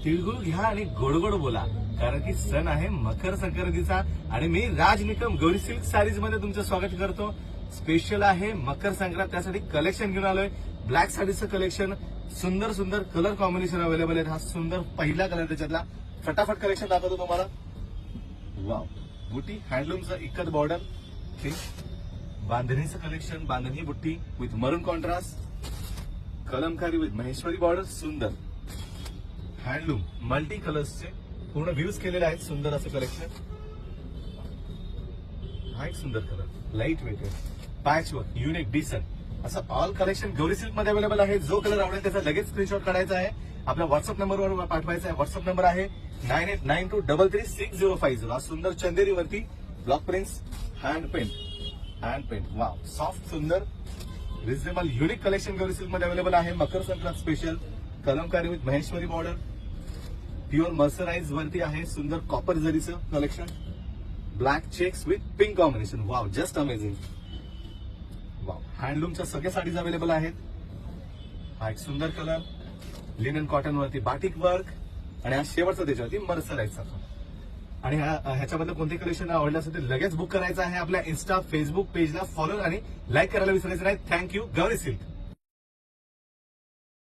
तिळगुळ घ्या आणि गोड गोड बोला, कारण की सण आहे मकर संक्रांतीचा आणि मी राज निकम गौरी सिल्क साडीज मध्ये तुमचं स्वागत करतो. स्पेशल आहे मकर संक्रांत, त्यासाठी कलेक्शन घेऊन आलोय. ब्लॅक साडीचं कलेक्शन, सुंदर सुंदर कलर कॉम्बिनेशन अवेलेबल आहे. हा सुंदर पहिला कलर त्याच्यातला, फटाफट कलेक्शन दाखवतो तुम्हाला. वाव, बुटी हँडलूमचं इकत बॉर्डर, बांधणीचं कलेक्शन, बांधणी बुट्टी विथ मरून contrast, Kalamkari with Maheshwari border, सुंदर हँडलूम मल्टी कलर्सचे पूर्ण व्ह्यूज केलेले आहेत. सुंदर असं कलेक्शन. हा एक सुंदर colour, light weight patch work, unique decent असं ऑल कलेक्शन गौरी सिल्क मध्ये अवेलेबल आहे. जो कलर आवडेल त्याचा लगेच स्क्रीनशॉट काढायचा आहे, आपल्या व्हॉट्सअप नंबरवर पाठवायचा आहे. व्हॉट्सअप नंबर आहे 9892336050. हा सुंदर चंदेरीवरती block prints, hand paint wow, soft सुंदर reasonable unique collection Gauri silk मध्ये अवेलेबल आहे. Makar Sankrant special Kalamkari with Maheshwari border, pure mercerised वरती आहे. सुंदर कॉपर जरीचं collection, black checks with pink combination. Wow, just amazing. Wow, हँडलूमच्या सगळ्या साडीज अवेलेबल आहेत. हा एक सुंदर कलर, लिनन कॉटन वरती बाटिक वर्क, आणि हा शेवटचा त्याच्यावरती मर्सराइजचा. आणि ह्याच्याबद्दल कोणते कलेक्शन आवडलं असेल ते लगेच बुक करायचं आहे. आपल्या इन्स्टा फेसबुक पेजला फॉलो आणि लाईक करायला विसरायचं नाही. थँक्यू. गौरी सिल्क.